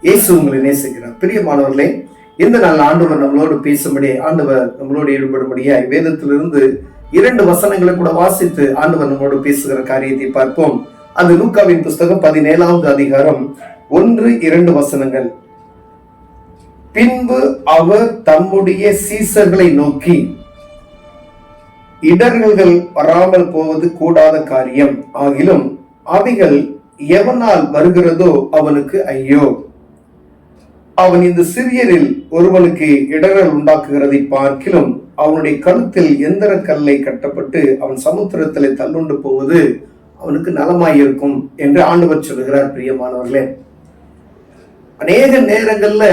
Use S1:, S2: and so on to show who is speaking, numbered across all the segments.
S1: இயேசு உங்களை நேசிக்கிறார். பிரியமானவர்களே, இந்த நாள் ஆண்டவர் நம்மளோடு பேசும்படி, ஆண்டவர் நம்மளோடு ஈடுபடும்படியாய் வேதத்திலிருந்து 2 வசனங்களை கூட வாசித்து ஆண்டவர் நம்மளோடு பேசுகிற காரியத்தை பார்ப்போம். அது லூக்காவின் புஸ்தகம் 17வது அதிகாரம் 1-2 வசனங்கள். பின்பு அவர் தம்முடைய சீசர்களை நோக்கி, இடர்கள் வராமல் போவது கூடாத காரியம் ஆகிலும் அவைகள் எவனால் வருகிறதோ அவனுக்கு ஐயோ. அவன் இந்த சிறியரில் ஒருவனுக்கு இடர்கள் உண்டாக்குகிறதை பார்க்கிலும் அவனுடைய கழுத்தில் எந்திர கல்லை கட்டப்பட்டு அவன் சமுத்திரத்திலே தள்ளுண்டு போவது அவனுக்கு நலமாயிருக்கும் என்று ஆண்டவர் சொல்லுகிறார். பிரியமானவர்களே, அநேக நேரங்கள்ல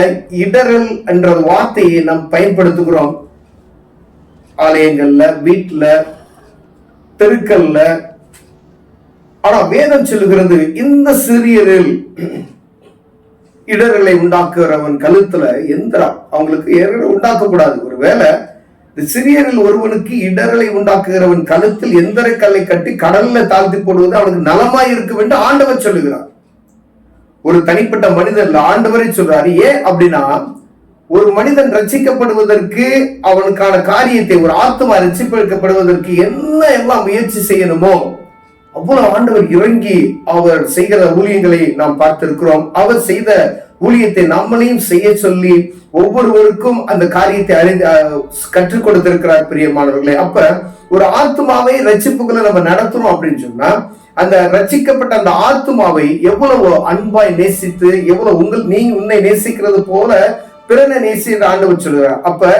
S1: இடரல் என்ற வார்த்தையை நாம் பயன்படுத்துகிறோம். ஆலயங்கள்ல, வீட்டுல, தெருக்கல்ல. ஆனா வேதம் சொல்லுகிறது, இந்த சிறியரில் இடர்களை உண்டாக்குறவன் கழுத்துல எந்திரம், அவங்களுக்கு இடர்களை உண்டாக்கக்கூடாது. ஒருவேளை இந்த சிறியரில் ஒருவனுக்கு இடர்களை உண்டாக்குகிறவன் கழுத்தில் எந்திர கல்லை கட்டி கடல்ல தாழ்த்தி போடுவது அவனுக்கு நலமாய் இருக்கும் என்று ஆண்டவர் சொல்லுகிறார். ஒரு தனிப்பட்ட மனிதன் ஆண்டவரை சொல்றாரு. ஏன் அப்படின்னா, ஒரு மனிதன் ரட்சிக்கப்படுவதற்கு அவனுக்கான காரியத்தை, ஒரு ஆத்மா ரட்சிக்கப்படுவதற்கு என்ன எல்லாம் முயற்சி செய்யணுமோ அவ்வளவு ஆண்டவர் இறங்கி அவர் செய்கிற ஊழியங்களை நாம் பார்த்திருக்கிறோம். அவர் செய்த ஊழியத்தை நம்மளையும் செய்ய சொல்லி ஒவ்வொருவருக்கும் அந்த காரியத்தை கற்றுக் கொடுத்திருக்கிறார். பிரியமானவர்களே, அப்ப ஒரு ஆத்மாவை ரட்சிப்புகளை நம்ம நடத்தணும் அப்படின்னு சொன்னா, அந்த ரட்சிக்கப்பட்ட அந்த ஆத்மாவை எவ்வளவு அன்பாய் நேசித்து, எவ்வளவு உன்னை நேசிக்கிறது போல பிறனை நேசிக்கிற ஆண்டவர் சொல்லுகிறார். அப்ப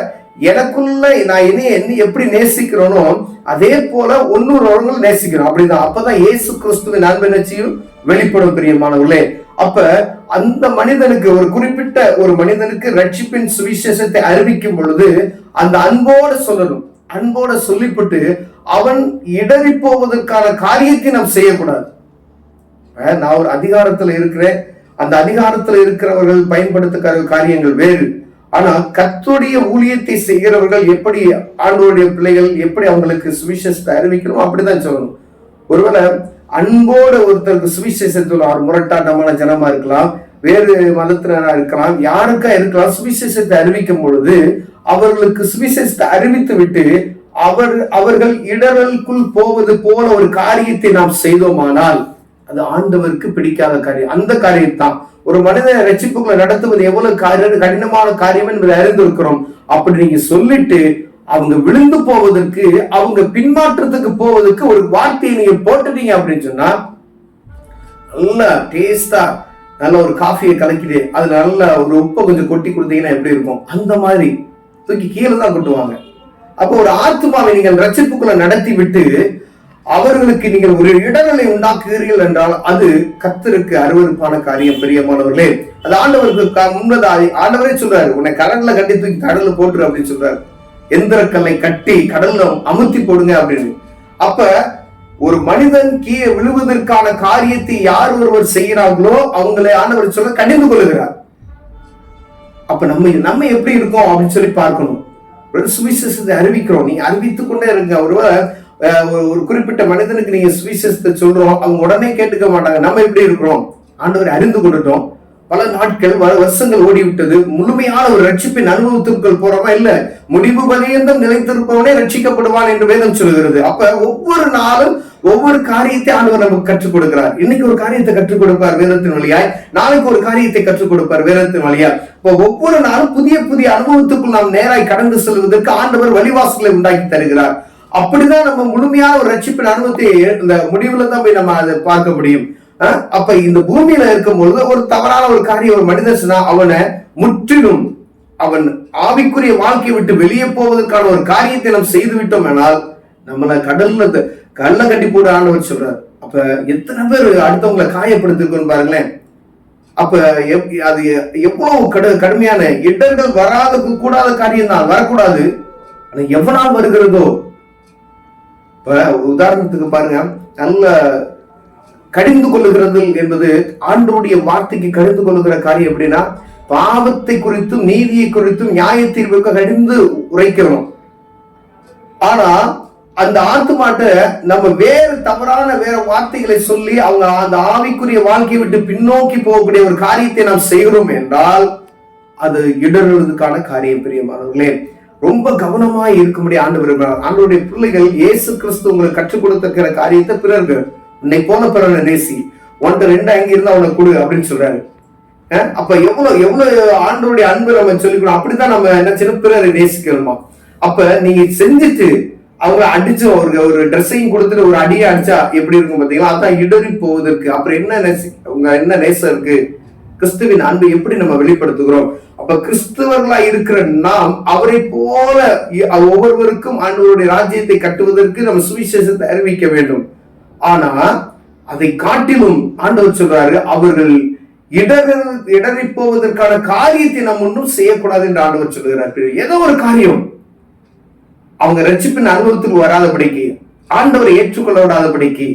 S1: எனக்குள்ள நான் என்ன எப்படி நேசிக்கிறோனோ அதே போல ஒன்னொரு நேசிக்கிறோம். அப்படிதான். அப்பதான் இயேசு கிறிஸ்துவின் அன்பு வெளிப்படும். பிரியமானவர்களே, அப்ப அந்த மனிதனுக்கு, ஒரு குறிப்பிட்ட ஒரு மனிதனுக்கு ரட்சிப்பின் சுவிசேஷத்தை அறிவிக்கும் பொழுது அந்த அன்போடு சொல்லணும். அன்போட சொல்லிவிட்டு அவன் இடறி போவதற்கான காரியத்தை நாம் செய்யக்கூடாது. நான் ஒரு அதிகாரத்துல இருக்கிறேன், அந்த அதிகாரத்துல இருக்கிறவர்கள் பயன்படுத்துகிற காரியங்கள் வேறு. ஆனா கர்த்தருடைய ஊழியத்தை செய்கிறவர்கள் எப்படி, ஆண்டவருடைய பிள்ளைகள் எப்படி அவங்களுக்கு சுவிசேஷத்தை அறிவிக்கணும் அப்படிதான் சொல்லணும். ஒருவேளை அன்போட ஒருத்தருக்கு சுவிசேஷத்துல முரட்டாட்டமான ஜனமா இருக்கலாம், வேறு மதத்தினரா இருக்கலாம், யாருக்கா இருக்கலாம், சுவிசேஷத்தை அறிவிக்கும் பொழுது அவர்களுக்கு சுவிசேஷத்தை அறிவித்து விட்டு அவர்கள் இடரலுக்குள் போவது போல ஒரு காரியத்தை நாம் செய்தோமானால் அது ஆண்டவருக்கு பிடிக்காத காரியம். அந்த காரியத்தான் ஒரு மனிதனை ரட்சிப்புகளை நடத்துவது எவ்வளவு கடினமான காரியம் என்பதை அறிந்திருக்கிறோம். அப்படி நீங்க சொல்லிட்டு அவங்க விழுந்து போவதற்கு, அவங்க பின்மாற்றத்துக்கு போவதற்கு ஒரு வார்த்தையை நீங்க போட்டுட்டீங்க அப்படின்னு சொன்னா, நல்ல டேஸ்டா நல்ல ஒரு காஃபியை கலக்கிட்டு அதுல நல்ல ஒரு உப்பை கொஞ்சம் கொட்டி கொடுத்தீங்கன்னா எப்படி இருக்கும், அந்த மாதிரி தூக்கி கீழே தான் கொட்டுவாங்க. அப்போ ஒரு ஆத்மாவை நீங்கள் ரட்சிப்புக்குள்ள நடத்தி விட்டு அவர்களுக்கு நீங்கள் ஒரு இடர்களை உண்டாக்குகிறீர்கள் என்றால் அது கர்த்தருக்கு அருவருப்பான காரியம். பிரியமானவர்களே, அது ஆண்டவருக்கு முன்னதாக ஆண்டவரே சொல்றாரு, உன்னை கடல்ல கட்டி தூக்கி கடல்ல போட்டுரு அப்படின்னு சொல்றாரு. எந்திர கல்லை கட்டி கடல்ல அமுத்தி போடுங்க அப்படின்னு. அப்ப ஒரு மனிதன் கீழே விழுவதற்கான காரியத்தை யார் ஒருவர் செய்கிறார்களோ அவங்களை ஆண்டவர் சொல்ல கடிந்து கொள்ளுகிறார். அப்ப நம்ம எப்படி இருக்கோம் அப்படின்னு சொல்லி பார்க்கணும். ஒரு சுவிசேஷத்தை அறிவிக்கிறோம், நீங்க அறிவித்துக் கொண்டே இருங்க. ஒரு குறிப்பிட்ட மனிதனுக்கு நீங்க சுவிசேஷத்தை சொல்றோம், அவங்க உடனே கேட்டுக்க மாட்டாங்க. நம்ம எப்படி இருக்கிறோம், ஆண்டவரை அறிந்து கொண்டுட்டோம், பல நாட்கள் வருஷங்கள் ஓடிவிட்டது, முழுமையான ஒரு ரட்சிப்பின் அனுபவத்திற்குள் போறோமா இல்ல, முடிவு பரியந்தம் நிலைத்திருப்பவனே ரட்சிக்கப்படுவான் என்று வேதம் சொல்லுகிறது. அப்ப ஒவ்வொரு நாளும் ஒவ்வொரு காரியத்தை ஆண்டவர் நமக்கு கற்றுக் கொடுக்கிறார். இன்னைக்கு ஒரு காரியத்தை கற்றுக் கொடுப்பார் வேதத்தின் வழியாய், நாளைக்கு ஒரு காரியத்தை கற்றுக் கொடுப்பார் வேதத்தின் வழியாய். இப்போ ஒவ்வொரு நாளும் புதிய புதிய அனுபவத்துக்குள் நாம் நேராய் கடந்து செல்வதற்கு ஆண்டவர் வழிவாசல்களை உண்டாக்கி தருகிறார். அப்படிதான் நம்ம முழுமையான ஒரு ரட்சிப்பின் அனுபவத்தை இந்த முடிவுல தான் போய் நம்ம அதை பார்க்க முடியும். அப்ப இந்த பூமியில இருக்கும் பொழுது ஒரு தவறான ஒரு காரியம் ஒரு மனிதன் அவனை முற்றிலும் அவன் ஆவிக்குரிய வாழ்க்கையை விட்டு வெளியே போவதற்கான ஒரு காரியத்தை நாம் செய்து விட்டோம் என்றால் நம்மள கல்ல கட்டி போட ஆண்டவர் சொல்றாரு. அப்ப எத்தனை பேர் அடுத்தவங்களை காயப்படுத்திருக்கோம் பாருங்களேன். அப்ப அது எவ்வளவு கடுமையான இடர்கள் வராத கூடாத காரியம் தான், வரக்கூடாது. ஆனா எவ்வளவு வருகிறதோ, உதாரணத்துக்கு பாருங்க, நல்ல கடிந்து கொள்ளுகிறது என்பது ஆண்டவருடைய வார்த்தைக்கு கடிந்து கொள்ளுகிற காரியம் எப்படின்னா, பாவத்தை குறித்தும் நீதியை குறித்தும் நியாய தீர்வுக்கு கடிந்து உரைக்கிறோம். ஆனா அந்த ஆத்துமாட்ட நம்ம வேறு தவறான வேற வார்த்தைகளை சொல்லி அவங்க அந்த ஆவிக்குரிய வாழ்க்கையை விட்டு பின்னோக்கி போகக்கூடிய ஒரு காரியத்தை நாம் செய்கிறோம் என்றால் அது இடறுவதற்கான காரியம். பிரியமானவர்களே, ரொம்ப கவனமா இருக்கும்படி ஆண்டவர் விரும்புகிறார். ஆண்டவருடைய பிள்ளைகள், இயேசு கிறிஸ்து உங்களுக்கு கற்றுக் கொடுத்திருக்கிற காரியத்தை பிறர்கள் உன்னை போல பிறரை நேசி, 1-2 அங்க இருந்தா அவனை கொடு அப்படின்னு சொல்றாரு. அப்ப எவ்வளவு ஆண்டவருடைய அன்பு நம்ம சொல்லிக்கணும். அப்படித்தான் நம்ம என்ன செய்யணும், பிறரை நேசிக்கணுமா. அப்ப நீங்க செஞ்சுட்டு அவங்களை அடிச்சு ஒரு ட்ரெஸ்ஸையும் கொடுத்துட்டு ஒரு அடியை அடிச்சா எப்படி இருக்கும் பாத்தீங்களா? அதான் இடறி போவதற்கு. அப்புறம் என்ன நேசம் இருக்கு? கிறிஸ்துவின் அன்பை எப்படி நம்ம வெளிப்படுத்துகிறோம்? அப்ப கிறிஸ்துவர்களா இருக்கிற நாம் அவரை போல ஒவ்வொருவருக்கும் ஆண்டவருடைய ராஜ்யத்தை கட்டுவதற்கு நம்ம சுவிசேஷத்தை அறிவிக்க வேண்டும். ஆனா அதை காட்டிலும் ஆண்டவர் சொல்றாரு, அவர்கள் இடறி போவதற்கான காரியத்தை நம்ம ஒன்றும் செய்யக்கூடாது என்று ஆண்டவர் சொல்லுகிறார். ஏதோ ஒரு காரியம் அவங்க ரட்சிப்பின் அனுபவத்துக்கு வராதபடிக்கு, ஆண்டவரை ஏற்றுக்கொள்ள விடாதபடிக்கு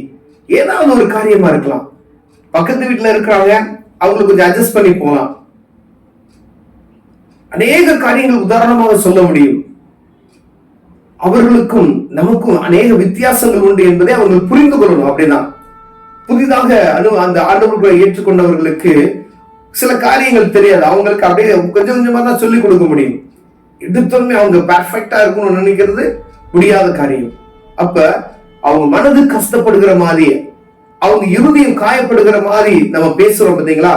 S1: ஏதாவது ஒரு காரியமா இருக்கலாம். பக்கத்து வீட்டுல இருக்கிறாங்க, அவங்களுக்கு கொஞ்சம் அட்ஜஸ்ட் பண்ணி போகலாம். அநேக காரியங்கள் உதாரணமாக சொல்ல முடியும். அவர்களுக்கும் நமக்கும் அநேக வித்தியாசங்கள் உண்டு என்பதை அவர்கள் புரிந்து கொள்ளணும். அப்படின்னா புதிதாக அந்த ஆண்டவர்களை ஏற்றுக்கொண்டவர்களுக்கு சில காரியங்கள் தெரியாது. அவங்களுக்கு அப்படியே கொஞ்சம் கொஞ்சமா தான் சொல்லிக் கொடுக்க முடியும். எடுத்தோமே அவங்க பெர்ஃபெக்டா இருக்கணும்னு நினைக்கிறது முடியாத காரியம். அப்ப அவங்க மனது கஷ்டப்படுகிற மாதிரி, அவங்க இருதயம் காயப்படுகிற மாதிரி நம்ம பேசுறோம் பாத்தீங்களா?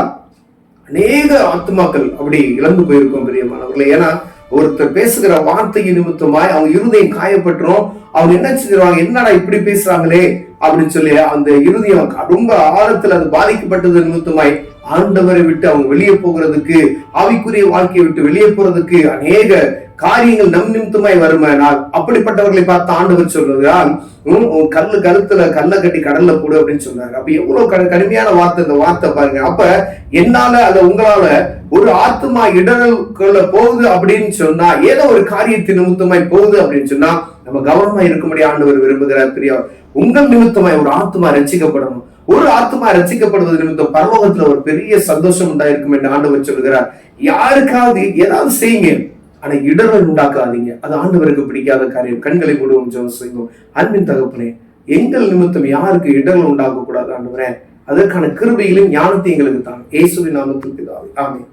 S1: அநேக ஆத்மாக்கள் அப்படி இழந்து போயிருக்கோம் பிரியமானவர்களே. ஏன்னா ஒருத்தர் பேசுகிற வார்த்தை நிமித்தமாய் அவங்க இருதயம் காயப்பட்டுரும். அவங்க என்ன செஞ்சிருவாங்க, என்னடா இப்படி பேசுறாங்களே அப்படின்னு சொல்லி அந்த இருதயம் ரொம்ப ஆழத்துல அது பாதிக்கப்பட்டது நிமித்தமாய் ஆண்டவரை விட்டு அவங்க வெளியே போகிறதுக்கு, ஆவிக்குரிய வாழ்க்கையை விட்டு வெளியே போறதுக்கு அநேக காரியங்கள் நம் நிமித்தமாய் வருமானால் அப்படிப்பட்டவர்களை பார்த்து ஆண்டவர் சொல்றதுதான் கழுத்துல கல்ல கட்டி கடல்ல போடு அப்படின்னு சொல்றாரு. அப்ப எவ்வளவு கடுமையான வார்த்தை இந்த வார்த்தை பாருங்க. அப்ப என்னால உங்களால ஒரு ஆத்மா இடரல்குள்ள போகுது அப்படின்னு சொன்னா, ஏதோ ஒரு காரியத்தின் நிமித்தமாய் போகுது அப்படின்னு சொன்னா நம்ம கவனமா இருக்கும்படி ஆண்டவர் விரும்புகிறார். பிரியா, உங்கள் நிமித்தமாய் ஒரு ஆத்மா ரட்சிக்கப்படணும். ஒரு ஆத்மா ரட்சிக்கப்படுவது நிமித்தம் பரலோகத்துல ஒரு பெரிய சந்தோஷம் உண்டாயிருக்கும் என்று ஆண்டவர் சொல்கிறார். யாருக்காவது ஏதாவது செய்யுங்க, ஆனா இடர்கள் உண்டாக்காதீங்க. அது ஆண்டவருக்கு பிடிக்காத காரியம். கண்களை மூடுவோம், ஜெபம் செய்வோம். அன்பின் தகப்பனே, எங்கள் நிமித்தம் யாருக்கு இடர்கள் உண்டாக்க கூடாது ஆண்டவரே, அதற்கான கிருபையிலும் ஞானத்தை எங்களுக்கு தான். இயேசுவின் நாமத்தில் பிதாவே, ஆமென்.